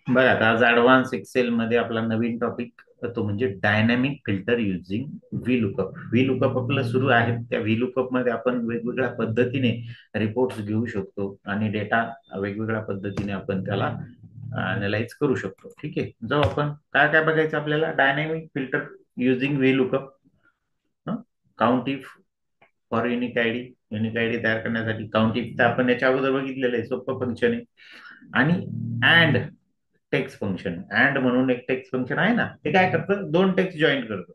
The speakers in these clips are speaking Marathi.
बघा आता आज ऍडव्हान्स एक्सेल मध्ये आपला नवीन टॉपिक तो म्हणजे dynamic filter using V lookup. V lookup आपलं सुरू आहे. त्या व्ही लुकअप मध्ये आपण वेगवेगळ्या पद्धतीने रिपोर्ट्स घेऊ शकतो आणि डेटा वेगवेगळ्या पद्धतीने आपण त्याला अनालाइज करू शकतो. ठीक आहे, जाऊ आपण काय काय बघायचं आपल्याला. Dynamic filter using V lookup, count if for unique ID तयार करण्यासाठी काउंट इफ तर आपण याच्या अगोदर बघितलेलं आहे, सोपं फंक्शन आहे. आणि अँड टेक्स्ट फंक्शन, अँड म्हणून एक टेक्स्ट फंक्शन आहे ना, ते काय करतं, दोन टेक्स्ट जॉईन करतो,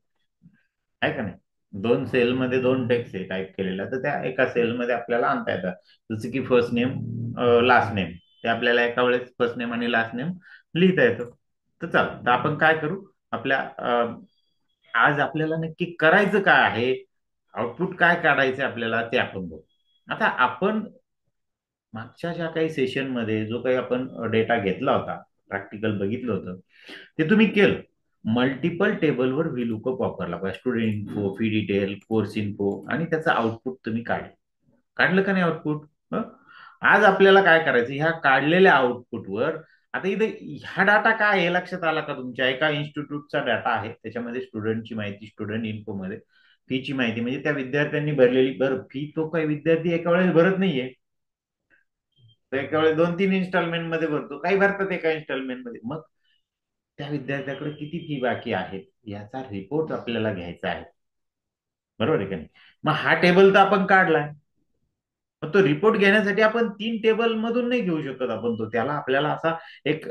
आहे का नाही. दोन सेलमध्ये दोन टेक्स्ट आहे टाईप केलेला, तर त्या एका सेलमध्ये आपल्याला आणता येतात. जसं की फर्स्ट नेम, लास्ट नेम, ते आपल्याला एका वेळेस फर्स्ट नेम आणि लास्ट नेम लिहिता येतं. तर चल, तर आपण काय करू, आपल्या आज आपल्याला नक्की करायचं काय आहे, आउटपुट काय काढायचं आपल्याला ते आपण बघू. आता आपण मागच्या ज्या काही सेशनमध्ये जो काही आपण डेटा घेतला होता, प्रॅक्टिकल बघितलं होतं, ते तुम्ही केलं. मल्टिपल टेबलवर व्हीलुकअप वापरला पाहिजे, student info, fee detail, course info, आणि त्याचं आउटपुट तुम्ही काढलं. काढलं का नाही आउटपुट? आज आपल्याला काय करायचं, ह्या काढलेल्या आउटपुटवर आता इथे हा डाटा काय आहे लक्षात आला का तुमच्या? एका इन्स्टिट्यूटचा डाटा आहे, त्याच्यामध्ये स्टुडंटची माहिती, स्टुडंट इन्फो मध्ये फीची माहिती, म्हणजे त्या विद्यार्थ्यांनी भरलेली. बरं, फी तो काही विद्यार्थी एका वेळेस भरत नाहीये, तो एका वेळेस 2-3 इन्स्टॉलमेंट मध्ये भरतो, काही भरतात एका इन्स्टॉलमेंट मध्ये. मग त्या विद्यार्थ्याकडे किती फी बाकी आहेत याचा रिपोर्ट आपल्याला घ्यायचा आहे, बरोबर आहे का नाही. मग हा टेबल तर आपण काढलाय, मग तो रिपोर्ट घेण्यासाठी आपण 3 टेबल मधून नाही घेऊ शकत आपण तो, त्याला आपल्याला असा एक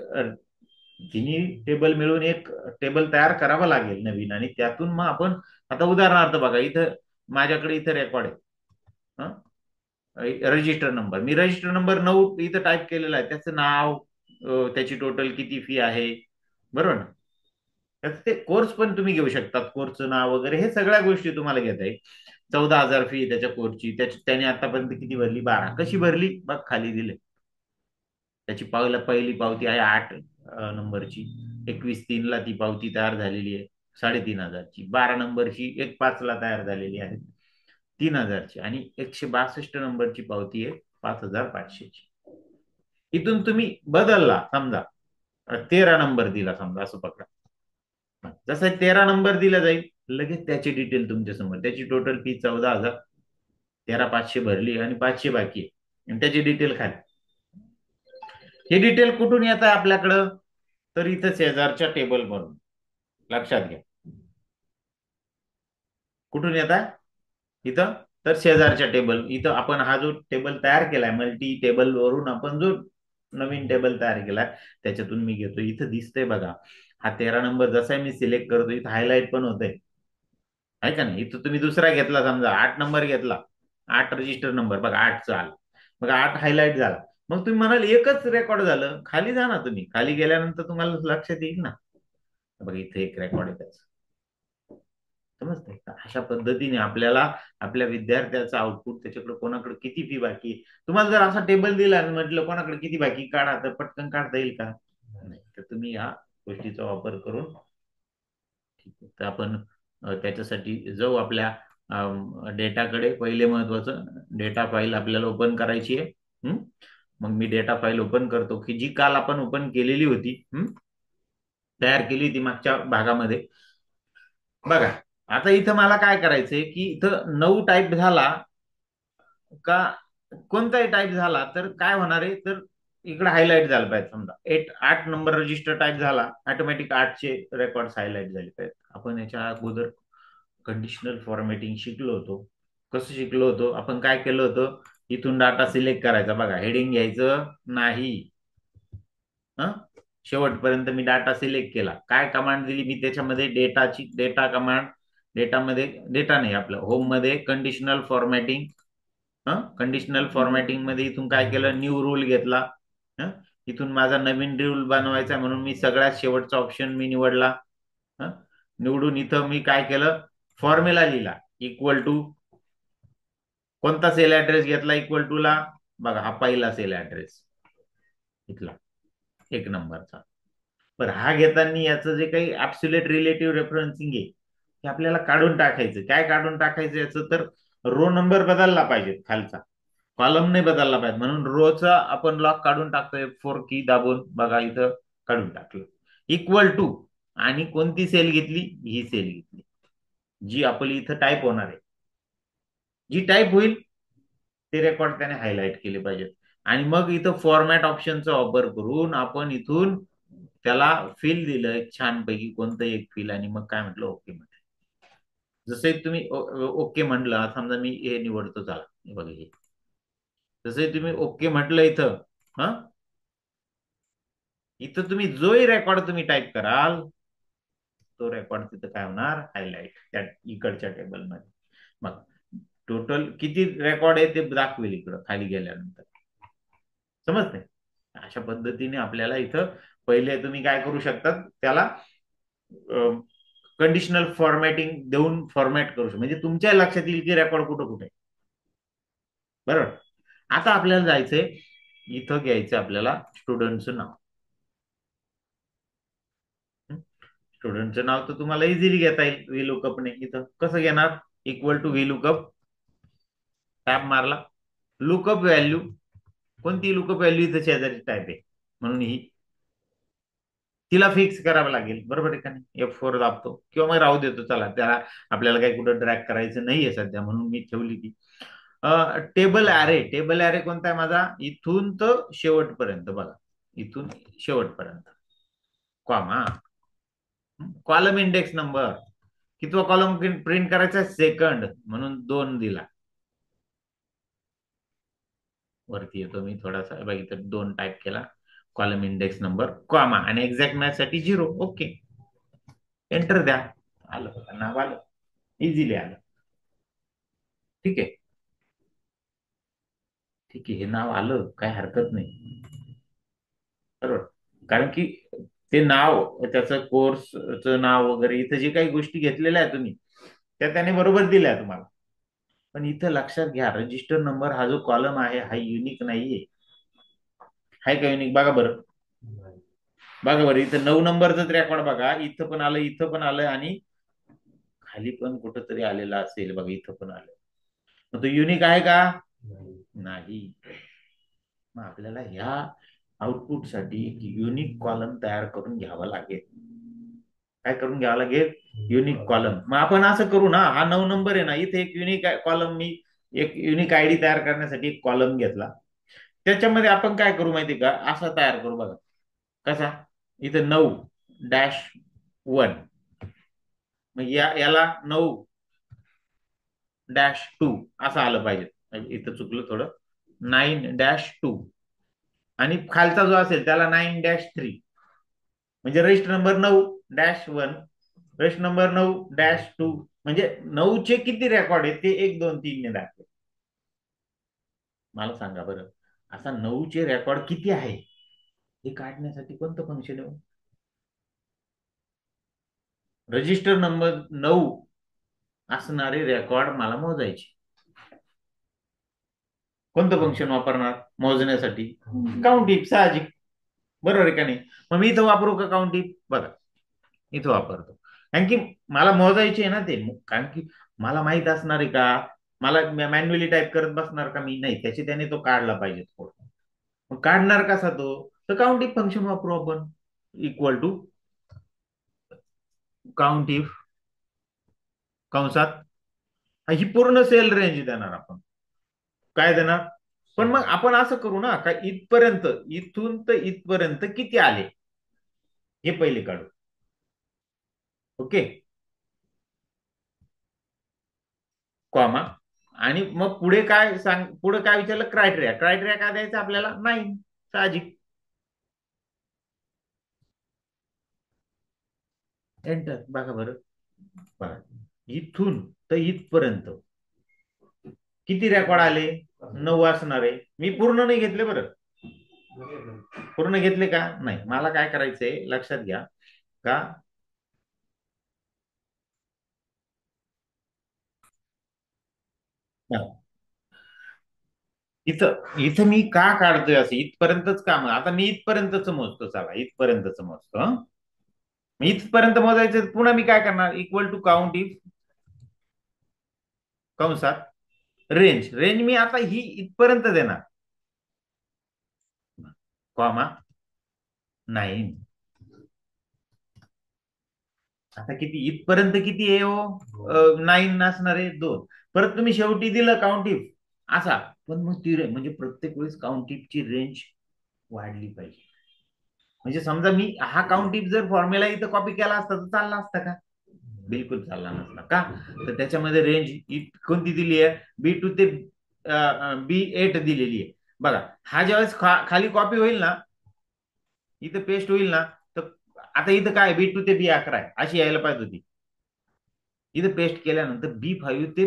तिन्ही टेबल मिळून एक टेबल तयार करावा लागेल नवीन, आणि त्यातून मग आपण, आता उदाहरणार्थ बघा, इथं माझ्याकडे इथं रेकॉर्ड आहे, रजिस्टर नंबर, मी रजिस्टर नंबर 9 इथं टाईप केलेला आहे, त्याचं नाव, त्याची टोटल किती फी आहे, बरोबर ना. त्याचं ते कोर्स पण तुम्ही घेऊ शकतात, कोर्सचं नाव वगैरे हे सगळ्या गोष्टी तुम्हाला घेता येईल. 14,000 फी त्याच्या कोर्सची, त्याने आतापर्यंत किती भरली, 12. कशी भरली बघ, खाली दिले. त्याची पहिली पावती आहे 8 नंबरची, 21/3 ती पावती तयार झालेली आहे 3,500ची. 12 नंबरची 1/5 तयार झालेली आहे 3,000ची, आणि 162 नंबरची पावती आहे 5,500ची. इथून तुम्ही बदलला समजा, 13 नंबर दिला समजा, असं पकडा. जसं 13 नंबर दिला जाईल, लगेच त्याची डिटेल तुमच्या समोर, त्याची टोटल फी 14,000, 13,500 भरली आणि 500 बाकी आहे, आणि त्याची डिटेल खाली. ही डिटेल कुठून येत आहे आपल्याकडं, तर इथं शेजारच्या टेबल म्हणून, लक्षात घ्या. कुठून येत आहे इथं, तर शेजारच्या टेबल, इथं आपण हा जो टेबल तयार केलाय, मल्टी टेबल वरून आपण जो नवीन टेबल तयार केलाय, त्याच्यातून मी घेतो. इथं दिसतंय बघा, हा 13 नंबर जसा मी सिलेक्ट करतो, इथं हायलाइट पण होतंय, आहे का नाही. इथं तुम्ही दुसरा घेतला, समजा 8 नंबर घेतला, 8 रजिस्टर नंबर बघा, 8 आला, बघा 8 हायलाइट झाला. मग तुम्ही म्हणाल एकच रेकॉर्ड झालं, खाली जा ना तुम्ही, खाली गेल्यानंतर तुम्हाला लक्षात येईल ना. बघा इथे एक रेकॉर्ड आहे त्याचं, समजतंय का. अशा पद्धतीने आपल्याला आपल्या विद्यार्थ्याचं आउटपुट, त्याच्याकडे कोणाकडे किती फी बाकी आहे, तुम्हाला जर असा टेबल दिला आणि म्हटलं कोणाकडे किती बाकी काढा, तर पटकन काढता येईल का? नाही. तर तुम्ही ह्या गोष्टीचा वापर करून, ठीक आहे, तर आपण त्याच्यासाठी जाऊ आपल्या डेटाकडे. पहिले महत्वाचं, डेटा फाईल आपल्याला ओपन करायची आहे. हं? मग मी डेटा फाईल ओपन करतो, की जी काल आपण ओपन केलेली होती, तयार केली ती मागच्या भागामध्ये. बघा, आता इथं मला काय करायचंय, की इथं 9 टाईप झाला का, कोणताही टाईप झाला तर काय होणार आहे, तर इकडे हायलाइट झालं पाहिजे. समजा 8 नंबर रजिस्टर टाईप झाला, ऑटोमॅटिक 8चे रेकॉर्ड हायलाइट झाले पाहिजे. आपण याच्या अगोदर कंडिशनल फॉर्मॅटिंग शिकलो होतो. कसं शिकलो होतो आपण, काय केलं होतं, इथून डाटा सिलेक्ट करायचा, बघा हेडिंग घ्यायचं नाही. हं? शेवटपर्यंत मी डाटा सिलेक्ट केला, काय कमांड दिली मी त्याच्यामध्ये, डेटा कमांड. डेटामध्ये, डेटा नाही, आपलं होम मध्ये कंडिशनल फॉर्मॅटिंग. कंडिशनल फॉर्मॅटिंग मध्ये इथून काय केलं, न्यू रूल घेतला. हं? इथून माझा नवीन रूल बनवायचा म्हणून मी सगळ्यात शेवटचा ऑप्शन मी निवडला. हं? निवडून इथं मी काय केलं, फॉर्म्युला लिहिला, इक्वल टू कोणता सेल ऍड्रेस घेतला, इक्वल टू ला, बघा हा पहिला सेल ऍड्रेस इथला 1 नंबरचा. पण हा घेताना याचं जे काही ऍब्सोल्युट रिलेटिव्ह रेफरन्सिंग आहे, हे आपल्याला काढून टाकायचं. काय काढून टाकायचं याचं, तर रो नंबर बदलला पाहिजे खालचा, कॉलम नाही बदलला पाहिजे, म्हणून रोचा आपण लॉक काढून टाकतोय 4 की दाबून, बघा इथं काढून टाकलं. इक्वल टू, आणि कोणती सेल घेतली? ही सेल घेतली, जी आपली इथं टाईप होणार आहे. जी टाईप होईल ते रेकॉर्ड त्याने हायलाइट केले पाहिजेत. आणि मग इथं फॉर्मॅट ऑप्शनचा वापर करून आपण इथून त्याला फिल दिलं एक छानपैकी, कोणतं एक फिल, आणि मग काय म्हटलं, ओके म्हटलं. जसे तुम्ही ओके म्हटलं, समजा मी हे निवडतो, चला हे बघा हे, जसे तुम्ही ओके म्हटलं इथं, हा, इथं तुम्ही जोही रेकॉर्ड तुम्ही टाईप कराल, तो रेकॉर्ड तिथं काय होणार, हायलाइट त्या इकडच्या टेबलमध्ये. मग टोटल किती रेकॉर्ड आहे ते दाखवेल इकडं खाली गेल्यानंतर. समजते? अशा पद्धतीने आपल्याला इथं पहिले तुम्ही काय करू शकतात, त्याला कंडिशनल फॉर्मॅटिंग देऊन फॉर्मॅट करू शकतो, म्हणजे तुमच्या लक्षात येईल की रेकॉर्ड कुठं कुठे. बरोबर. आता आपल्याला जायचंय, इथं घ्यायचं आपल्याला स्टुडंटचं नाव. स्टुडंटचं नाव तर तुम्हाला इझिली घेता येईल व्हीलुकअपने. इथं कसं घेणार? इक्वल टू व्हीलुकअप, टॅब मारला, लुकअप व्हॅल्यू, कोणती लुकअप व्हॅल्यू इथं शेजारी टाईप आहे, म्हणून ही तिला फिक्स करावं लागेल. बरोबर आहे का नाही? F4 दाबतो, किंवा मग राहू देतो, चला त्याला आपल्याला काही कुठं ड्रॅग करायचं नाहीये सध्या, म्हणून मी ठेवली ती. टेबल ॲरे, टेबल ॲरे कोणता आहे माझा? इथून तर शेवटपर्यंत बघा, इथून शेवटपर्यंत, कॉमा, कॉलम इंडेक्स नंबर, कितवा कॉलम प्रिंट करायचा? सेकंड, म्हणून 2 दिला. वरती येतो मी थोडासा, बघा इथं 2 टाईप केला, कॉलम इंडेक्स नंबर, कॉमा, आणि एक्झॅक्ट मॅच साठी 0. ओके, एंटर द्या. आलं बघा, नाव आलं, इझिली आलं. ठीक आहे, ठीक आहे, हे नाव आलं, काय हरकत नाही. बरोबर. कारण की ते नाव, त्याचं कोर्सचं नाव वगैरे, इथं जे काही गोष्टी घेतलेल्या आहेत तुम्ही, त्या त्याने बरोबर दिल्या तुम्हाला. पण इथं लक्षात घ्या, रजिस्टर नंबर हा जो कॉलम आहे हा युनिक नाहीये. हाय का युनिक? बघा बरं, बघा बरं, इथं 9 नंबरच रेकॉर्ड बघा, इथं पण आलं, इथं पण आलं, आणि खाली पण कुठंतरी आलेला असेल बघा, इथं पण आलं. मग तो युनिक आहे का? नाही. मग आपल्याला ह्या आउटपुटसाठी एक युनिक कॉलम तयार करून घ्यावा लागेल. काय करून घ्यावं लागेल? Unique column. मग आपण असं करू ना, हा 9 नंबर आहे ना, इथे एक युनिक कॉलम, मी एक युनिक आयडी तयार करण्यासाठी एक कॉलम घेतला. त्याच्यामध्ये आपण काय करू माहिती का, असा तयार करू बघा. कसा? इथं 9-1, मग याला 9-2 असं आलं पाहिजे. इथं चुकलं थोडं, 9-2, आणि खालचा जो असेल त्याला 9-3, म्हणजे रजिस्टर नंबर 9-1, रजिस्टर नंबर 9-2, म्हणजे 9चे किती रेकॉर्ड आहेत ते 1, 2, 3 ने दाखवे. मला सांगा बरं, असा 9चे रेकॉर्ड किती आहे हे काढण्यासाठी कोणतं फंक्शन आहे? रजिस्टर नंबर 9 असणारे रेकॉर्ड मला मोजायचे. कोणतं फंक्शन वापरणार मोजण्यासाठी? काउंट इफ, साहजिक. बरोबर आहे का नाही? मग मी इथं वापरू का काउंट इफ? बघा, इथं वापरतो, कारण की मला मोजायचे आहे ना ते. कारण की मला माहित असणार आहे का, मला मॅन्युअली टाईप करत बसणार का मी? नाही, त्याची त्याने तो काढला पाहिजे कोड. मग काढणार कसा तो? तर काउंट इफ फंक्शन वापरू आपण. इक्वल टू काउंट इफ, कंसात ही पूर्ण सेल रेंज देणार आपण. काय देणार? पण मग आपण असं करू ना, का इथपर्यंत, इथून तर इथपर्यंत किती आले हे पहिले काढू. ओके, कॉमा, आणि मग पुढे काय सांग, पुढे काय विचारलं? क्रायटेरिया. क्रायटेरिया काय द्यायचं आपल्याला? 9, साहजिक. एंटर. बघा बरं, बघा, इथून तर इथपर्यंत किती रेकॉर्ड आले? 9 असणार आहे. मी पूर्ण नाही घेतले बरं. पूर्ण घेतले का? नाही. मला काय करायचंय लक्षात घ्या, का इथं इथं मी का काढतोय असं? इथपर्यंतच का? मग आता मी इथपर्यंतच मोजतो, चला इथपर्यंतच मोजतो, हं? मी इथपर्यंत मोजायचं, पुन्हा मी काय करणार? इक्वल टू काउंट इफ, कंसात, रेंज. रेंज मी आता ही इथपर्यंत देणार, कॉमा 9. आता किती इथपर्यंत किती आहे हो? 9 असणार आहे 2. परत तुम्ही शेवटी दिलं काउंटिफ असा. पण मग ती म्हणजे प्रत्येक वेळेस काउंटिफची रेंज वाढली पाहिजे. म्हणजे समजा मी हा काउंटिफ जर फॉर्म्युला इथं कॉपी केला असता तर चालला असता का? बिलकुल चालला नसला का? तर त्याच्यामध्ये रेंज कोणती दिली आहे? B2 ते B8 दिलेली आहे. बघा हा ज्यावेळेस खाली कॉपी होईल ना, इथं पेस्ट होईल ना, तर आता इथं काय B2 ते B11 आहे अशी यायला पाहिजे होती. इथं पेस्ट केल्यानंतर B5 ते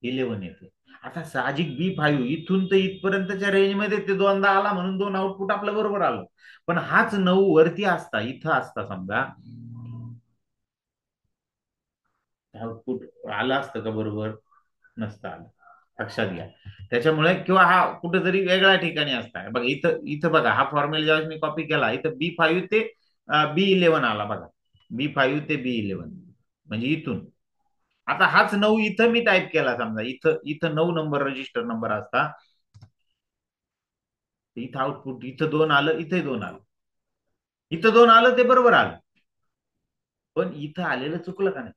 B11 येते. आता साहजिक B5 इथून तर इथपर्यंतच्या रेंजमध्ये ते दोनदा आला म्हणून 2 आउटपुट आपलं बरोबर आलं. पण हाच 9 वरती असता, इथं असता समजा, आउटपुट आलं असतं का बरोबर? नसतं आलं. लक्षात घ्या. त्याच्यामुळे किंवा हा कुठेतरी वेगळ्या ठिकाणी असता बघा. इथं इथं बघा हा फॉर्म्युला ज्यावेळेस मी कॉपी केला इथं B5 ते B11 आला बघा. B5 ते B11 म्हणजे इथून. आता हाच 9 इथं मी टाईप केला समजा, इथं इथं 9 नंबर रजिस्टर नंबर असता. इथं आउटपुट इथं 2 आलं, इथे 2 आलं, इथं 2 आलं ते बरोबर आलं. पण इथं आलेलं चुकलं का नाही?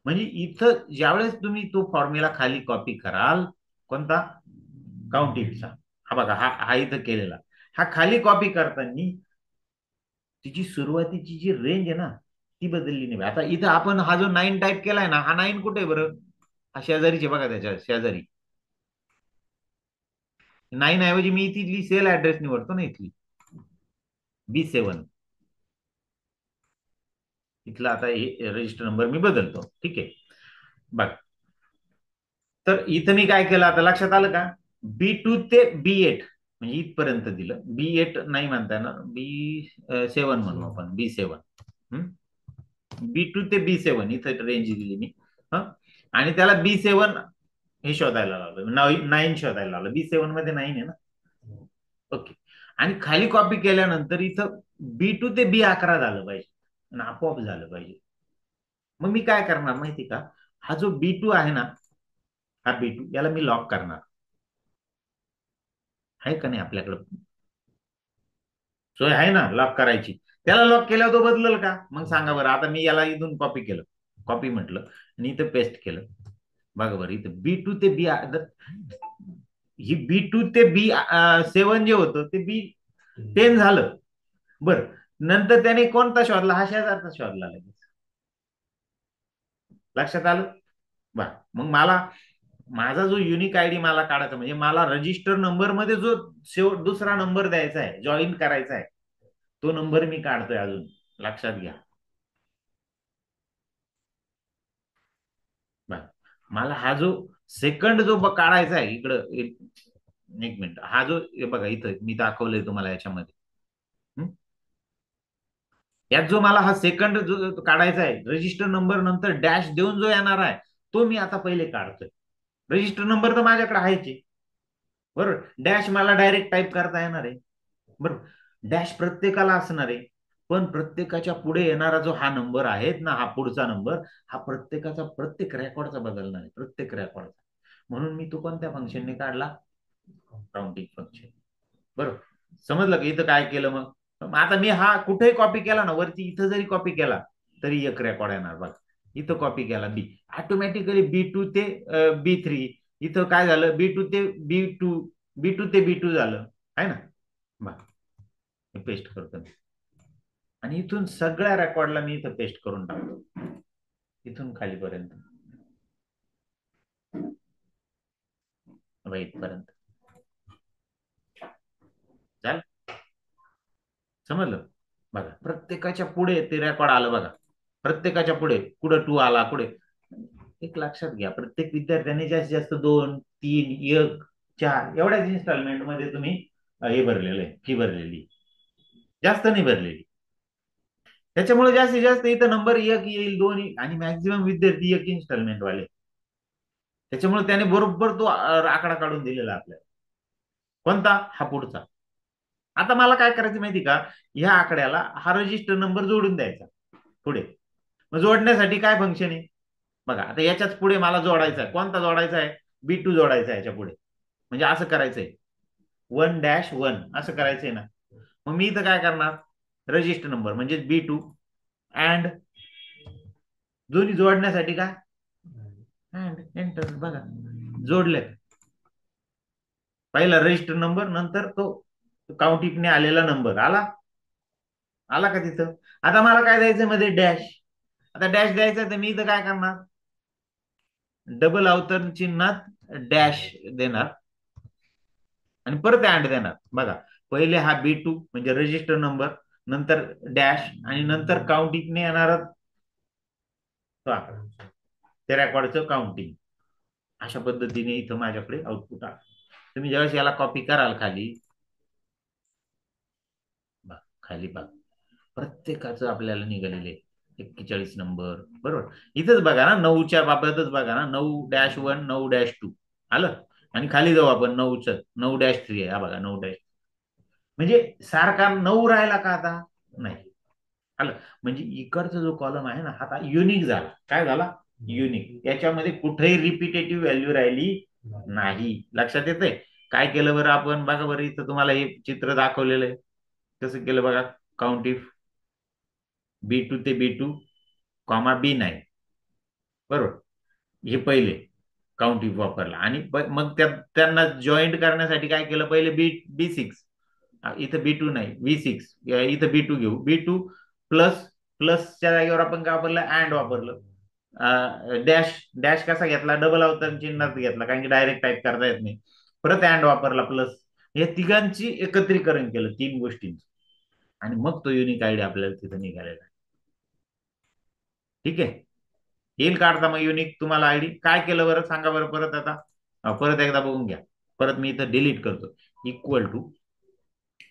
म्हणजे इथं ज्यावेळेस तुम्ही तो फॉर्म्युला खाली कॉपी कराल, कोणता? काउंटिंगचा. हा बघा हा हा इथं केलेला. हा खाली कॉपी करताना तिची सुरुवातीची जी रेंज आहे ना, ती बदलली नाही. आता इथं आपण हा जो 9 टाईप केलाय ना, हा 9 कुठे आहे बरं? हा शेजारीचे बघा, त्याच्या शेजारी 9 ऐवजी मी इथली सेल ऍड्रेस निवडतो ना, इथली B7. इथला आता हे रजिस्टर नंबर मी बदलतो. ठीक आहे. बघ, तर इथं मी काय केलं आता लक्षात आलं का? B2 ते B8 म्हणजे इथपर्यंत दिलं. B8 नाही म्हणता येणार, B7 म्हणू आपण, B7. B2 ते B7 इथं रेंज दिली मी. आणि त्याला B7 हे शोधायला लावलं, 9 शोधायला लावलं. B7 मध्ये 9 आहे ना. ओके. आणि खाली कॉपी केल्यानंतर इथं B2 ते B11 झालं पाहिजे आणि आपोआप झालं पाहिजे. मग मी काय करणार माहिती का? हा जो B2 आहे ना, हा B2 याला मी लॉक करणार. आहे का नाही आपल्याकडं? सोय आहे ना लॉक करायची. त्याला लॉक केल्यावर तो बदलल का? मग सांगा बरं. आता मी याला इथून कॉपी केलं, कॉपी म्हटलं आणि इथं पेस्ट केलं. बघा बरं, इथं B2 ते ही B2 ते B7 जे होतं ते B10 झालं. बरं, नंतर त्याने कोणता शोधला? हा शेजारचा शोधला लगेच. लक्षात आलं? बरं, मग मला माझा जो युनिक आयडी मला काढायचा, म्हणजे मला रजिस्टर नंबर मध्ये जो दुसरा नंबर द्यायचा आहे, जॉईन करायचा आहे, तो नंबर मी काढतोय अजून. लक्षात घ्या. बरं, मला हा जो सेकंड जो काढायचा आहे इकडं एक मिनिट, हा जो बघा इथं मी दाखवलंय तुम्हाला याच्यामध्ये. हं? यात जो मला हा सेकंड जो काढायचा आहे, रजिस्टर नंबर नंतर डॅश देऊन जो येणार आहे, तो मी आता पहिले काढतोय. रजिस्टर नंबर तर माझ्याकडे आहेच. बरोबर, डॅश मला डायरेक्ट टाईप करता येणार आहे. बरोबर, डॅश प्रत्येकाला असणार आहे. पण प्रत्येकाच्या पुढे येणारा जो हा नंबर आहे ना, हा पुढचा नंबर, हा प्रत्येकाचा प्रत्येक रेकॉर्डचा बदलणार आहे, प्रत्येक रेकॉर्डचा. म्हणून मी तो कोणत्या फंक्शनने काढला? Counting function. बरोबर, समजलं की इथं काय केलं? मग आता मी हा कुठेही कॉपी केला ना, वरती इथं जरी कॉपी केला तरी एक रेकॉर्ड येणार. बघा, इथं कॉपी केला बी, ऑटोमॅटिकली B2 ते B3. इथं काय झालं? B2 ते B2 झालं, आहे ना. बघा, पेस्ट करतो आणि इथून सगळ्या रेकॉर्डला मी इथं पेस्ट करून टाकतो, इथून खालीपर्यंत, इथपर्यंत. चाल, समजलं? बघा, प्रत्येकाच्या पुढे ते रेकॉर्ड आलं बघा. प्रत्येकाच्या पुढे कुठं 2 आला, कुठे. एक लक्षात घ्या, प्रत्येक विद्यार्थ्याने जास्तीत जास्त 2, 3, 1, 4 एवढ्याच इन्स्टॉलमेंट मध्ये तुम्ही हे भरलेलं आहे, फी भरलेली, जास्त नाही भरलेली. त्याच्यामुळे जास्तीत जास्त इथं नंबर 1 येईल, 2 येईल आणि मॅक्झिमम विद्यार्थी 1 इन्स्टॉलमेंट वाले. त्याच्यामुळे त्याने बरोबर तो आकडा काढून दिलेला आपल्याला. कोणता? हा पुढचा. आता मला काय करायचं माहिती का? ह्या आकड्याला हा रजिस्टर नंबर जोडून द्यायचा पुढे. मग जोडण्यासाठी काय फंक्शन आहे? बघा, आता याच्याच पुढे मला जोडायचा आहे. कोणता जोडायचा आहे? B2 जोडायचा आहे याच्या पुढे. म्हणजे असं करायचंय, 1-1 असं करायचंय ना. मग मी इथं काय करणार? रजिस्टर नंबर म्हणजे B2 अँड दोन्ही जोडण्यासाठी काय अँड एंटर बघा जोडले. पहिला रजिस्टर नंबर नंतर तो काउंटिंगने आलेला नंबर आला आला का तिथं. आता मला काय द्यायचं मध्ये डॅश. आता डॅश द्यायचं तर मी इथं काय करणार डबल अवतरण चिन्हात डॅश देणार आणि परत अँड देणार. बघा पहिले हा B2 म्हणजे रजिस्टर नंबर नंतर डॅश आणि नंतर काउंटिंगने येणार तो आकडा त्या रेकॉर्डचं काउंटिंग. अशा पद्धतीने इथं माझ्याकडे आउटपुट आलं. तुम्ही ज्यावेळेस याला कॉपी कराल खाली खाली बघ प्रत्येकाचं आपल्याला निघालेले 41 नंबर बरोबर. इथंच बघा ना 9च्या बाबतच बघा ना 9-1 9-2 आलं आणि खाली जाऊ आपण 9च 9-3 आहे हा बघा 9 म्हणजे सारखा 9 राहिला का आता नाही आलं. म्हणजे इकडचा जो कॉलम आहे ना आता युनिक झाला. काय झाला युनिक. याच्यामध्ये कुठेही रिपिटेटिव्ह व्हॅल्यू राहिली नाही. लक्षात येतंय काय केलं बरं आपण बघा बरं इथं तुम्हाला हे चित्र दाखवलेलं आहे. कसं केलं बघा काउंट इफ B2 ते B2 कॉमा B9 बरोबर. हे पहिले काउंट इफ वापरला आणि मग त्यांना जॉईंट करण्यासाठी काय केलं पहिले B6 इथं B2 नाही V6 इथं B2 घेऊ B2 प्लस प्लसच्या जागेवर आपण काय वापरलं अँड वापरलं. डॅश डॅश कसा घेतला डबल अवतरण चिन्हात घेतला कारण की डायरेक्ट टाईप करता येत नाही. परत अँड वापरला प्लस या तिघांची एकत्रीकरण केलं तीन गोष्टींचं आणि मग तो युनिक आयडी आपल्याला तिथं निघालेला आहे. ठीक आहे येईल काढता मग युनिक तुम्हाला आयडी. काय केलं बरं सांगा बरं परत आता परत एकदा बघून घ्या. परत मी इथं डिलीट करतो इक्वल टू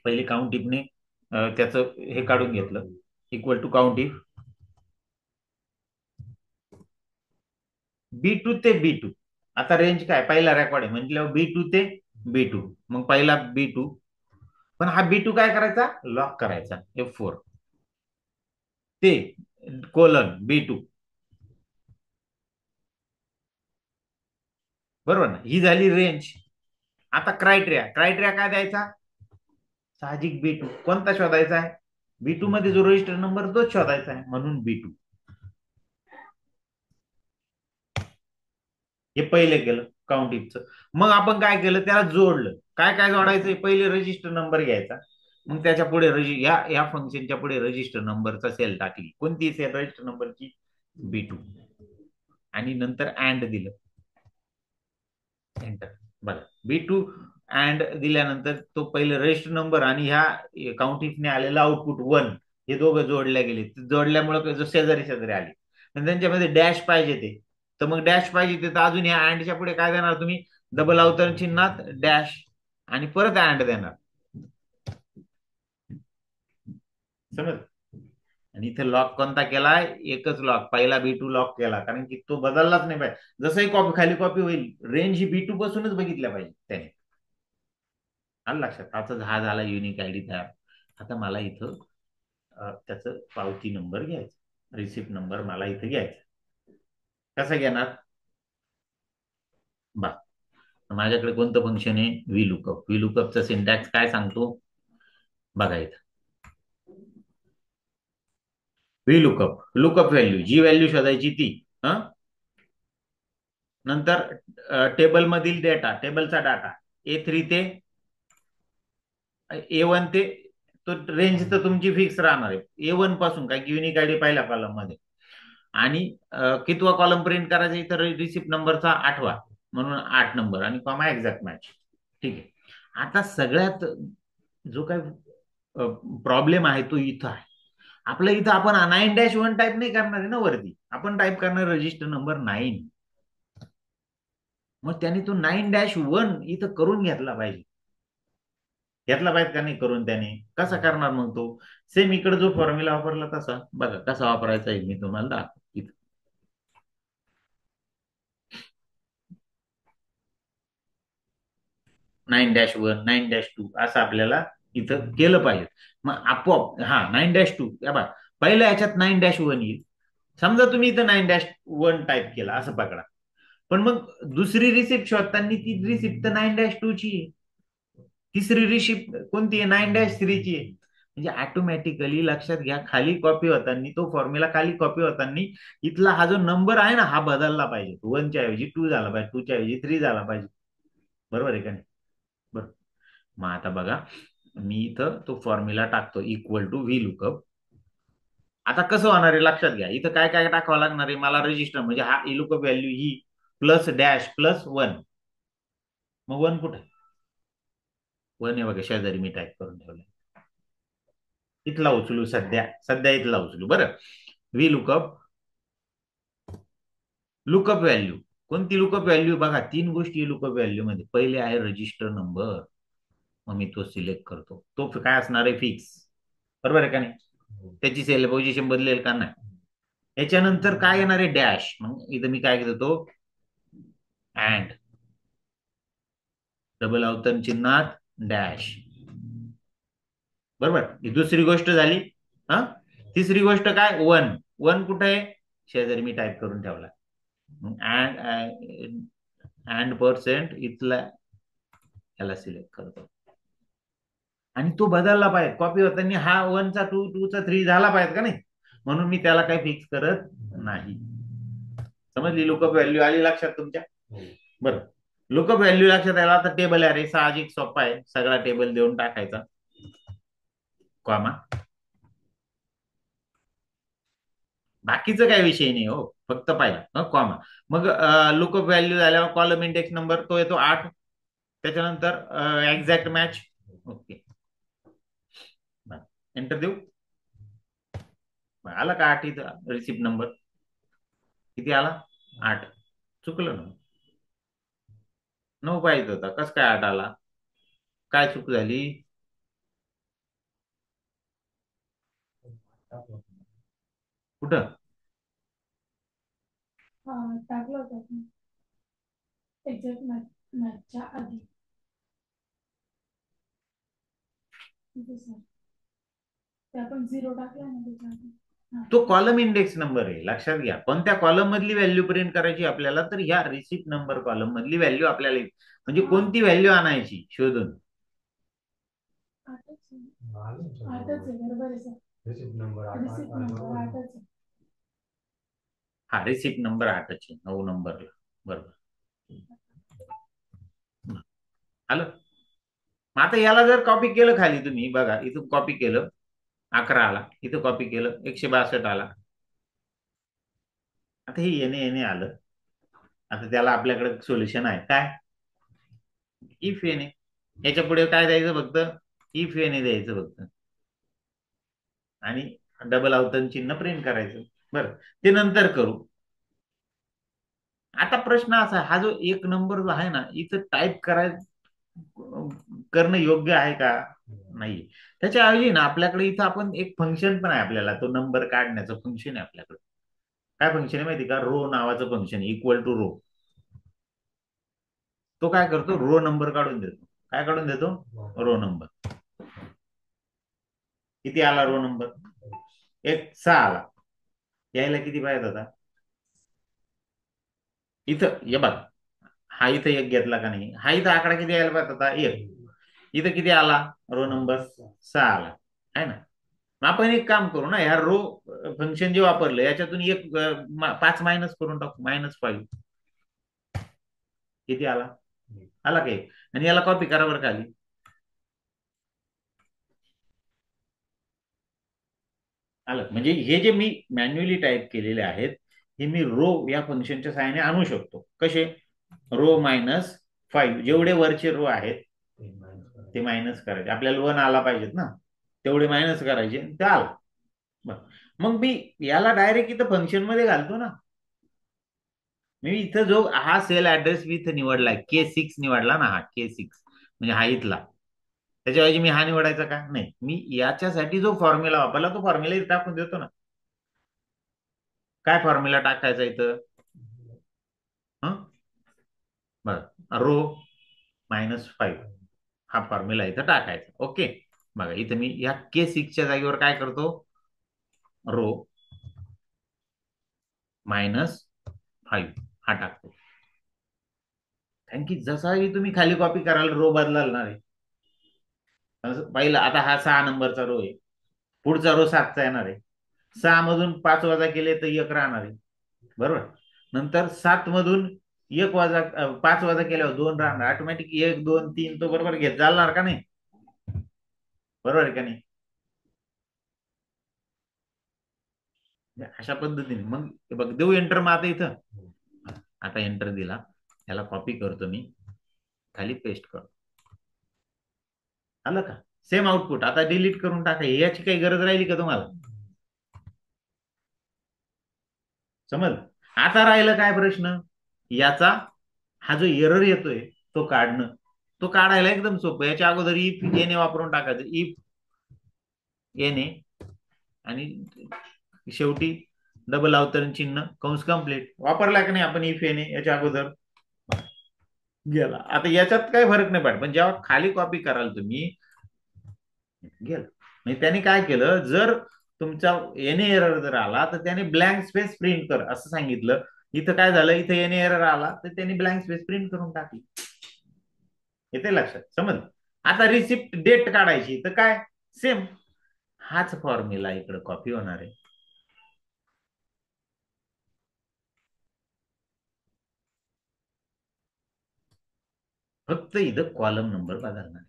पहिले काउंट इफने त्याचं हे काढून घेतलं equal to count if B2 ते B2 आता रेंज काय पहिला रेकॉर्ड आहे म्हटल्यावर B2 ते B2 मग पहिला B2 पण हा B2 काय करायचा लॉक करायचा F4 ते कोलन B2 बरोबर ना. ही झाली रेंज. आता क्रायटेरिया क्रायटेरिया काय द्यायचा साहजिक B2 कोणता शोधायचा आहे B2 मध्ये जो रजिस्टर नंबर तोच शोधायचा आहे म्हणून B2 हे पहिले केलं काउंटिंगचं. मग आपण काय केलं त्याला जोडलं. काय काय जोडायचं पहिले रजिस्टर नंबर घ्यायचा मग त्याच्या पुढे या फंक्शनच्या पुढे रजिस्टर नंबरचा सेल टाकली कोणती सेल रजिस्टर नंबरची B2 आणि नंतर अँड दिलं एंटर. बघा B2 अँड दिल्यानंतर तो पहिले रजिस्टर नंबर आणि ह्या काउंटिंगने आलेला आउटपुट 1 हे दोघं जोडल्या गेले. जोडल्यामुळे जो शेजारी शेजारी आले आणि त्यांच्यामध्ये डॅश पाहिजे ते तर मग डॅश पाहिजे ते तर अजून या अँडच्या पुढे काय देणार तुम्ही डबल अवतरण चिन्हात डॅश आणि परत अँड देणार समज. आणि इथे लॉक कोणता केलाय एकच लॉक पहिला B2 लॉक केला कारण की तो बदललाच नाही पाहिजे. जसंही कॉपी खाली कॉपी होईल रेंज ही B2 पासूनच बघितल्या पाहिजे त्याने. आलं लक्षात. आता हा झाला युनिक आयडी तयार. आता मला इथं त्याचं पावती नंबर घ्यायचा रिसिप्ट नंबर मला इथं घ्यायचा. कसं घेणार बा माझ्याकडे कोणतं फंक्शन आहे व्ही लुकअपचा सिंटॅक्स काय सांगतो बघा इथं व्ही लुकअप लुकअप व्हॅल्यू जी व्हॅल्यू शोधायची ती नंतर टेबल मधील डेटा टेबलचा डाटा A3 ते A1 ते तो रेंज तर तुमची फिक्स राहणार आहे A1 पासून काय की युनिक आयडी पहिल्या कॉलम मध्ये आणि कितवा कॉलम प्रिंट करायचा इथं रिसिप्ट नंबरचा 8वा म्हणून 8 नंबर आणि कॉमा एक्झॅक्ट मॅच. ठीक आहे. आता सगळ्यात जो काही प्रॉब्लेम आहे तो इथं आहे. आपल्या इथं आपण 9-1 टाईप नाही करणार आहे ना वरती आपण टाईप करणार रजिस्टर नंबर 9 मग त्याने तो 9-1 इथं करून घेतला पाहिजे. घेतला पाहिजे का नाही करून त्याने कसा करणार मग तो सेम इकडे जो फॉर्म्युला वापरला तसा बघा कसा वापरायचा आहे मी तुम्हाला दाखवतो इथं 9-1 9-2 असं आपल्याला इथं केलं पाहिजे. मग आपोआप हा 9-2 बघा पहिल्या ह्याच्यात 9-1 येईल. समजा तुम्ही इथं 9-1 टाईप केला असं पकडा पण मग दुसरी रिसिप्ट शोधताना ती रिसिप्ट तर 9-2 ची तिसरी रिसिप्ट कोणती आहे 9-3 ची आहे. म्हणजे ऑटोमॅटिकली लक्षात घ्या, खाली कॉपी होताना तो फॉर्म्युला खाली कॉपी होताना इथला हा जो नंबर आहे ना हा बदलला पाहिजे. 1च्या ऐवजी 2 झाला पाहिजे, 2च्या ऐवजी 3 झाला पाहिजे. बरोबर आहे का नाही? बरोबर. मग आता बघा, मी इथं तो फॉर्म्युला टाकतो इक्वल टू व्ही लुकअप. आता कसं होणार आहे लक्षात घ्या, इथं काय काय टाकावं लागणार आहे मला, रजिस्टर म्हणजे हा लुकअप व्हॅल्यू ही प्लस डॅश प्लस 1. मग 1 कुठे? 1 आहे बघा शेजारी, मी टाईप करून ठेवलं. इथला उचलू, सध्या सध्या इथला उचलू. बरं, व्ही लुकअप, लुकअप व्हॅल्यू. कोणती लुकअप व्हॅल्यू? बघा, तीन गोष्टी लुकअप व्हॅल्यू मध्ये. पहिले आहे रजिस्टर नंबर, मग मी तो सिलेक्ट करतो. तो काय असणार आहे? फिक्स. बरोबर आहे का नाही? त्याची सेल पोझिशन बदलेल का नाही? याच्यानंतर काय येणार आहे? डॅश. मग इथं मी काय देतो? अँड, डबल अवतरण चिन्हात डॅश. बरोबर, ही दुसरी गोष्ट झाली. हा, तिसरी गोष्ट काय? 1. 1 कुठे आहे? शेजारी मी टाईप करून ठेवला. अँड अँड पर्सेंट इथला याला सिलेक्ट करतो. आणि तो बदलला पाहिजे, कॉपी होताना हा 1चा 2, 2चा 3 झाला पाहिजे का नाही? म्हणून मी त्याला काही फिक्स करत नाही. समजली? लुकअप व्हॅल्यू आली लक्षात तुमच्या? बरं, लुकअप व्हॅल्यू लक्षात आला. आता टेबल अरे साहजिक सोपा आहे, सगळा टेबल देऊन टाकायचा, कॉमा. बाकीचं काही विषय नाही हो, फक्त पाहिला कॉमा. मग लुकअप व्हॅल्यू झाल्यावर कॉलम इंडेक्स नंबर तो येतो 8. त्याच्यानंतर एक्झॅक्ट मॅच. ओके, एंटर देऊ. आला का 8? इथं रिसिप्ट नंबर किती आला? 8. चुकलं ना? 9 पाहिजे होता, कस काय 8 आला? काय चूक झाली? कुठं? टाकलं होतं एक्झॅक्ट मॅचच्या आधी. ते आपण 0 टाकला ना त्याच्या. तो कॉलम इंडेक्स नंबर आहे, लक्षात घ्या. कोणत्या कॉलम मधली व्हॅल्यू प्रिंट करायची आपल्याला? तर ह्या रिसिप्ट नंबर कॉलम मधली व्हॅल्यू आपल्याला म्हणजे कोणती व्हॅल्यू आणायची शोधून. 8च आहे, बरोबर आहे सर. रिसिप्ट नंबर 8च आहे. हा, रिसिप्ट नंबर 8च आहे, 9 नंबरला. बरोबर आलं. मग आता याला जर कॉपी केलं खाली, तुम्ही बघा इथून कॉपी केलं 11 आला, इथं कॉपी केलं 162 आला. आता हे येणे येणे आलं. आता त्याला आपल्याकडे सोल्युशन आहे काय? इफ येणे. याच्या पुढे काय द्यायचं? फक्त इफ येणे द्यायचं फक्त, आणि डबल अवतरण चिन्ह प्रिंट करायचं. बरं, ते नंतर करू. आता प्रश्न असा, हा जो 1 नंबर जो आहे ना, इथं टाईप करणं योग्य आहे का? नाही. त्याच्याऐवजी ना आपल्याकडे इथं आपण एक फंक्शन पण आहे, आपल्याला तो नंबर काढण्याचं फंक्शन आहे आपल्याकडे. काय फंक्शन आहे माहिती का? रो नावाचं फंक्शन, इक्वल टू रो. तो काय करतो? रो नंबर काढून देतो. काय काढून देतो? Row number. किती आला रो नंबर? 6 आला. यायला किती पाहिजे होता? इथं ये बघ, हा इथं 1 घेतला का नाही? हा इथं आकडा किती यायला पाहिजे होता? 1. इथं किती आला? रो नंबर 6 आला, आहे ना? मग आपण एक काम करू ना, ह्या रो फंक्शन जे वापरलं याच्यातून 5 मायनस करून टाकू, -5. किती आला? आला काही? आणि याला कॉपी करा बरं खाली. आलं. म्हणजे हे जे मी मॅन्युअली टाईप केलेले आहेत, हे मी रो या फंक्शनच्या सहाय्याने आणू शकतो. कसे? रो -5, जेवढे वरचे रो आहेत ते मायनस करायचे. आपल्याला 1 आला पाहिजेत ना, तेवढे मायनस करायचे, ते आला. मग मी याला डायरेक्ट इथं फंक्शन मध्ये घालतो ना. मी इथं जो हा सेल ऍड्रेस मी इथं निवडलाय, K6 निवडला ना, हा K6 म्हणजे हा इथला. त्याच्याऐवजी मी हा निवडायचा का? नाही. मी याच्यासाठी जो फॉर्म्युला वापरला तो फॉर्म्युला इथं टाकून देतो ना. काय फॉर्म्युला टाकायचा इथं? बरं, रो -5 हा फॉर्म्युला इथं टाकायचा. ओके, बघा इथं मी या K6च्या जागेवर काय करतो? रो -5 हा टाकतो. कारण की जसाही तुम्ही खाली कॉपी कराल रो बदलाल ना रे. पाहिलं, आता हा 6 नंबरचा रो आहे. पुढचा रो 7चा येणार आहे. 6 मधून 5 वजा केले तर 1 राहणार आहे. बरोबर. नंतर 7 मधून 5 वजा केल्यावर 2 राहणार. ऑटोमॅटिक 1 2 3 तो बरोबर घेत चालणार का नाही? बरोबर आहे का नाही? अशा पद्धतीने मग बघ देऊ एंटर. मग आता इथं आता एंटर दिला. याला कॉपी करतो मी, खाली पेस्ट करतो. आलं का? Same output. आता डिलीट करून टाका. याची काही गरज राहिली का तुम्हाला? समज. आता राहिलं काय प्रश्न याचा? हा जो एरर येतोय तो काढणं. तो काढायला एकदम सोपं. याच्या अगोदर इफ येणे वापरून टाकायचं. इफ येणे आणि शेवटी डबल अवतरण चिन्ह कंस कंप्लीट. वापरला की नाही आपण इफ येणे याच्या अगोदर? गेला. आता याच्यात काही फरक नाही पडत, पण जेव्हा खाली कॉपी कराल तुम्ही गेलं. म्हणजे त्याने काय केलं, जर तुमचा एने एरर जर आला तर त्याने ब्लँक स्पेस प्रिंट कर असं सांगितलं. इथं काय झालं, इथं एने एरर आला तर त्याने ब्लँक स्पेस प्रिंट करून टाकली. येते लक्षात? समज. आता रिसिप्ट डेट काढायची तर काय सेम हाच फॉर्म्युला इकडे कॉपी होणार आहे. फक्त इथं कॉलम नंबर बदलणार.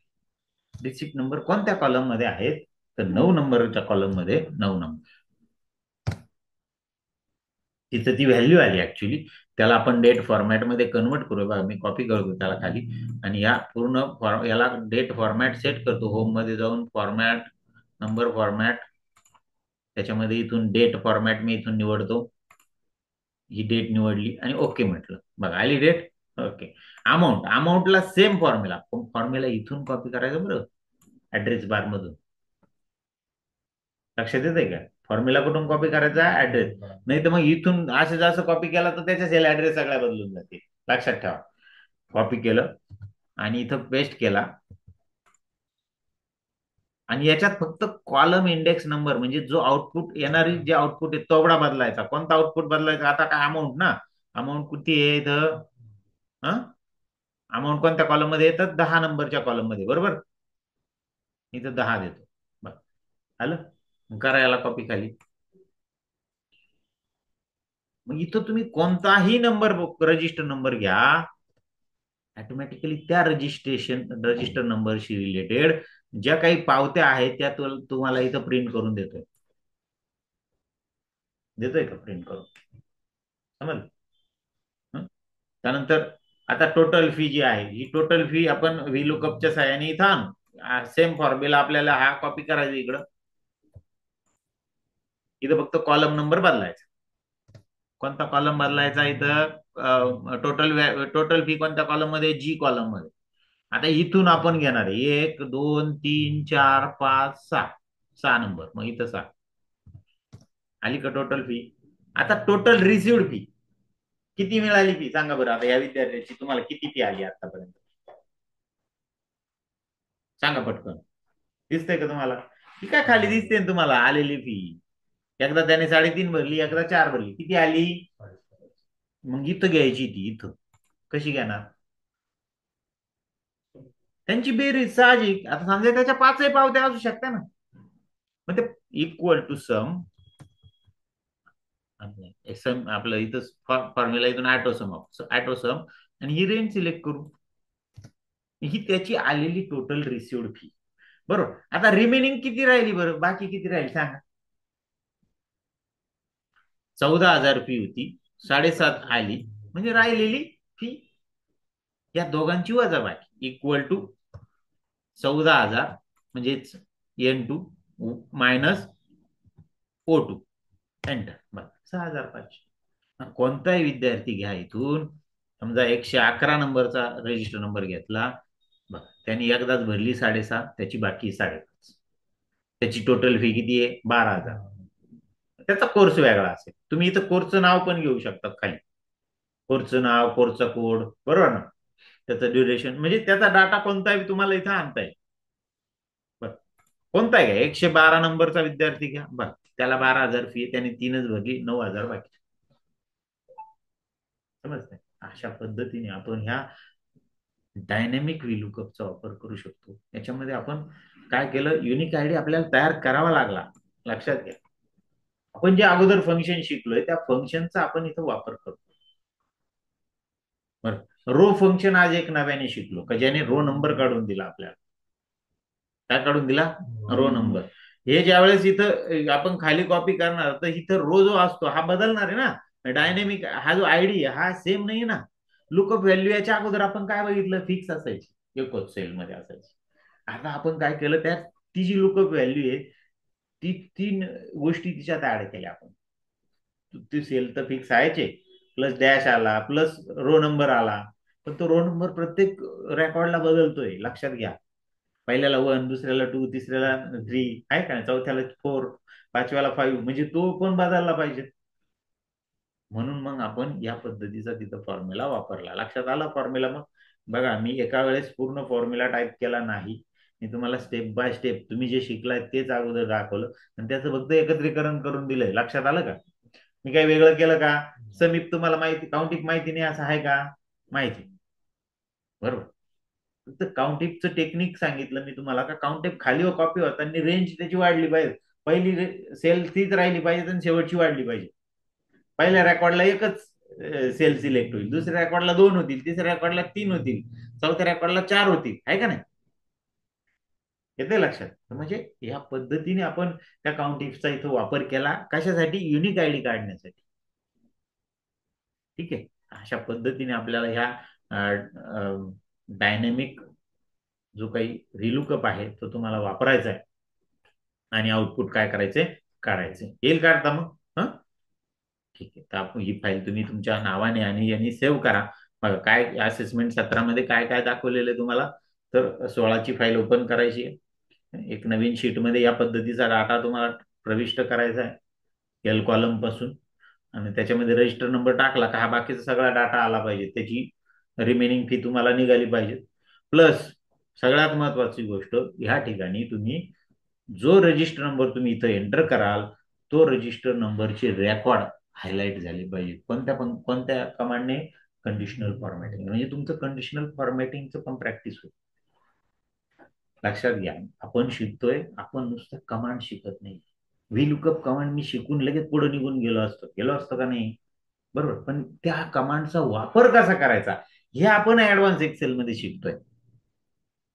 रिसिप्ट नंबर कोणत्या कॉलम मध्ये आहेत तर 9 नंबरच्या कॉलम मध्ये 9 नंबर. तिथं ती व्हॅल्यू आली ऍक्च्युली. त्याला आपण डेट फॉर्मॅटमध्ये कन्वर्ट करू. बघा मी कॉपी करतो त्याला खाली आणि या पूर्ण याला डेट फॉर्मॅट सेट करतो. होम मध्ये जाऊन फॉर्मॅट, नंबर फॉर्मॅट, त्याच्यामध्ये इथून डेट फॉर्मॅट मी इथून निवडतो. ही डेट निवडली आणि ओके म्हटलं. बघा आली डेट. ओके. अमाऊंटला सेम फॉर्म्युला. फॉर्म्युला इथून कॉपी करायचं बरं, ऍड्रेस बार मधून. लक्षात येत आहे का? फॉर्म्युला कुठून कॉपी करायचा? ऍड्रेस. नाही तर मग इथून असं जास्त कॉपी केला तर त्याच्या सेल ऍड्रेस सगळ्या बदलून जाते. लक्षात ठेवा. कॉपी केलं आणि इथं पेस्ट केला आणि याच्यात फक्त कॉलम इंडेक्स नंबर म्हणजे जो आउटपुट येणारी जे आउटपुट आहे तेवढा बदलायचा. कोणता आउटपुट बदलायचा? आता काय अमाऊंट ना. अमाऊंट किती आहे इथं? अमाऊंट कोणत्या कॉलम मध्ये येतात? 10 नंबरच्या कॉलम मध्ये. बरोबर. इथं 10 देतो. बरं आलं. करा याला कॉपी खाली. मग इथं तुम्ही कोणताही नंबर रजिस्टर नंबर घ्या, ऑटोमॅटिकली त्या रजिस्टर नंबरशी रिलेटेड ज्या काही पावत्या आहेत त्या तुम्हाला इथं प्रिंट करून देतोय का प्रिंट करून? समज. त्यानंतर आता टोटल फी जी आहे ही टोटल फी आपण व्ही लुकअपच्या सहाय्याने इथं आणू. सेम फॉर्म्युला आपल्याला हा कॉपी करायचा इकडं. इथं फक्त कॉलम नंबर बदलायचा. कोणता कॉलम बदलायचा इथं? टोटल फी कोणत्या कॉलम मध्ये? जी कॉलम मध्ये. आता इथून आपण घेणार आहे 1 2 3 4 5 6. 6 नंबर. मग इथं 6 आली का टोटल फी? आता टोटल रिसिव्ड फी किती मिळाली फी सांगा बरं. आता या विद्यार्थ्याची तुम्हाला किती फी आली आतापर्यंत? सांगा पटकन. दिसतंय का तुम्हाला? ती काय खाली दिसते ना तुम्हाला आलेली फी? एकदा त्याने 3.5 भरली, एकदा 4 भरली. किती आली? मग इथं घ्यायची ती. इथं कशी घेणार? त्यांची बेरीज साहजिक. आता समजा त्याच्या 5ही पावत्या असू शकता ना. मग ते इक्वल टू सम आपलं इथं फॉर्म्युला इथून ॲटोसम आणि ही रेंज सिलेक्ट करू. ही त्याची आलेली टोटल रिसिव्ड फी. बरोबर. आता रिमेनिंग किती राहिली बरं? बाकी किती राहिली सांगा? 14,000 फी होती. 7.5 आली म्हणजे राहिलेली फी या दोघांची वजा बाकी इक्वल टू 14,000 म्हणजेच N2 मायनस O2. एंटर. बरं 6,500. कोणताही विद्यार्थी घ्या इथून. समजा 111 नंबरचा रजिस्टर नंबर घेतला. बघ त्यांनी एकदाच भरली 7.5, त्याची बाकी 5.5. त्याची टोटल फी किती आहे? 12,000. त्याचा कोर्स वेगळा असेल. तुम्ही इथं कोर्सचं नाव पण घेऊ शकता खाली. कोर्सचं नाव, कोर्सचा कोड. बरोबर ना. त्याचं ड्युरेशन म्हणजे त्याचा डाटा कोणताही तुम्हाला इथं आणता येईल. बरं कोणता घ्या. 112 नंबरचा विद्यार्थी घ्या. बरं त्याला 12,000 फी. त्याने 3च भरली, 9,000 बाकी. समजतंय? अशा पद्धतीने आपण ह्या डायनॅमिक व्हीलुकअपचा वापर करू शकतो. याच्यामध्ये आपण काय केलं, युनिक आयडी आपल्याला तयार करावा लागला. लक्षात घ्या. आपण जे अगोदर फंक्शन शिकलोय त्या फंक्शनचा आपण इथं वापर करतो. बरं, रो फंक्शन आज एक नव्याने शिकलो का ज्याने रो नंबर काढून दिला आपल्याला. काय काढून दिला? Row number. हे ज्यावेळेस इथं आपण खाली कॉपी करणार तर इथं रो जो असतो हा बदलणार आहे ना. डायनेमिक हा जो आयडी हा सेम नाही ना. लुकअप व्हॅल्यू याच्या अगोदर आपण काय बघितलं? फिक्स असायची, एकच सेलमध्ये असायची. आता आपण काय केलं, त्यात ती जी लुकअप व्हॅल्यू आहे ती तीन गोष्टी तिच्यात ऍड केल्या आपण. ती सेल तर फिक्स आहेचे, प्लस डॅश आला, प्लस रो नंबर आला. पण तो रो नंबर प्रत्येक रेकॉर्डला बदलतोय, लक्षात घ्या. पहिल्याला 1, दुसऱ्याला 2, तिसऱ्याला 3 आहे का, चौथ्याला 4, पाचव्याला 5, म्हणजे तो पण बदलला पाहिजे. म्हणून मग आपण या पद्धतीचा तिथं फॉर्म्युला वापरला. लक्षात आला फॉर्म्युला? मग बघा, मी एका वेळेस पूर्ण फॉर्म्युला टाईप केला नाही. मी तुम्हाला स्टेप बाय स्टेप तुम्ही जे शिकलाय तेच अगोदर दाखवलं आणि त्याचं फक्त एकत्रीकरण करून दिलंय. लक्षात आलं का? मी काही वेगळं केलं का? समीप तुम्हाला माहिती, काउंटिंग माहिती नाही असं आहे का? माहिती, बरोबर. फक्त काउंटिंगचं टेक्निक सांगितलं मी तुम्हाला का काउंटिंग खाली व कॉपी होताना रेंज त्याची वाढली पाहिजे. पहिली सेल तीच राहिली पाहिजे आणि शेवटची वाढली पाहिजे. पहिल्या रेकॉर्डला एकच सेल सिलेक्ट होईल, दुसऱ्या रेकॉर्डला 2 होतील, तिसऱ्या रेकॉर्डला 3 होतील, चौथ्या रेकॉर्डला 4 होतील, आहे का नाही? येते लक्षात? म्हणजे या पद्धतीने आपण त्या काउंटिंगचा इथं वापर केला. कशासाठी? युनिक आयडी काढण्यासाठी. ठीक आहे. अशा पद्धतीने आपल्याला ह्या डायनेमिक जो काही रिलुकअप आहे तो तुम्हाला वापरायचा आहे आणि आउटपुट काय करायचंय? काढायचंय. येईल काढता मग? हा, ठीक आहे. तर आपण ही फाईल तुम्ही तुमच्या नावाने आणि यांनी सेव्ह करा. बघा काय असेसमेंट 17 मध्ये काय काय दाखवलेलं आहे तुम्हाला. तर 16ची फाईल ओपन करायची आहे. एक नवीन शीटमध्ये या पद्धतीचा डाटा तुम्हाला प्रविष्ट करायचा आहे एल कॉलम पासून. आणि त्याच्यामध्ये रजिस्टर नंबर टाकला का हा बाकीचा सगळा डाटा आला पाहिजे, त्याची रिमेनिंग फी तुम्हाला निघाली पाहिजे. प्लस सगळ्यात महत्वाची गोष्ट, ह्या ठिकाणी तुम्ही जो रजिस्टर नंबर तुम्ही इथं एंटर कराल तो रजिस्टर नंबरची रेकॉर्ड हायलाइट झाली पाहिजे. कोणत्या कमांडने? Conditional formatting. म्हणजे तुमचं कंडिशनल फॉर्मॅटिंगचं पण प्रॅक्टिस होईल. लक्षात घ्या, आपण शिकतोय, आपण नुसतं कमांड शिकत नाही. व्ही लुकअप कमांड मी शिकून लगेच पुढे निघून गेलो असतो का नाही? बरोबर. पण त्या कमांडचा वापर कसा करायचा हे आपण ऍडव्हान्स एक्सेल मध्ये शिकतोय.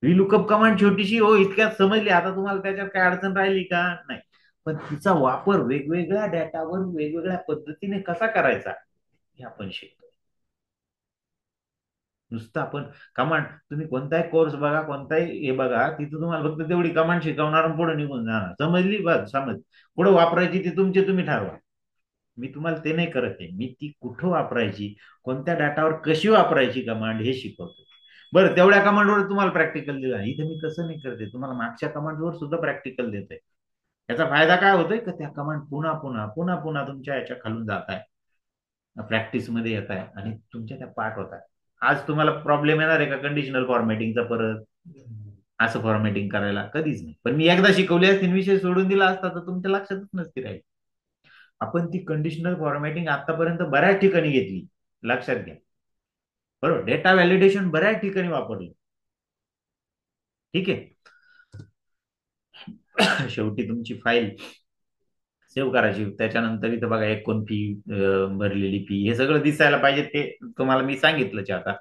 व्ही लुकअप कमांड छोटीशी हो, इतक्यात समजली. आता तुम्हाला त्याच्यात काय अडचण राहिली का? नाही. पण तिचा वापर वेगवेगळ्या डेटावर वेगवेगळ्या पद्धतीने कसा करायचा हे आपण शिकतो. नुसतं आपण कमांड, तुम्ही कोणताही कोर्स बघा, कोणताही हे बघा, तिथं तुम्हाला फक्त तेवढी कमांड शिकवणार आणि पुढे निघून जाणार. समजली? बस समज. पुढे वापरायची ती तुम्ही ठरवा. मी तुम्हाला ते नाही करत आहे. मी ती कुठं वापरायची, कोणत्या डाटावर कशी वापरायची कमांड हे शिकवतो. बरं, तेवढ्या कमांडवर तुम्हाला प्रॅक्टिकल दिला. इथे मी कसं नाही करते, तुम्हाला मागच्या कमांडवर सुद्धा प्रॅक्टिकल देते. याचा फायदा काय होतोय का त्या कमांड पुन्हा पुन्हा पुन्हा पुन्हा तुमच्या याच्या खालून जात आहे, प्रॅक्टिसमध्ये येत आहे आणि तुमच्या त्या पाठ होत आहे. आज तुम्हाला प्रॉब्लेम येणार आहे का कंडिशनल फॉर्मॅटिंगचा परत असं फॉर्मॅटिंग करायला? कधीच नाही. पण मी एकदा शिकवली असती, विषय सोडून दिला असता तर तुमच्या लक्षातच नसती राहील. आपण ती कंडिशनल फॉर्मॅटिंग आतापर्यंत बऱ्याच ठिकाणी घेतली. लक्षात घ्या. बरोबर. डेटा व्हॅलिडेशन बऱ्याच ठिकाणी वापरलं. ठीक आहे. शेवटी तुमची फाईल सेव्ह करायची. त्याच्यानंतर इथं बघा एकूण फी, भरलेली फी, हे सगळं दिसायला पाहिजे. ते तुम्हाला मी सांगितलं आता.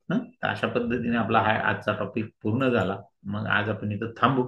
तर अशा पद्धतीने आपला हा आजचा टॉपिक पूर्ण झाला. मग आज आपण इथं थांबू.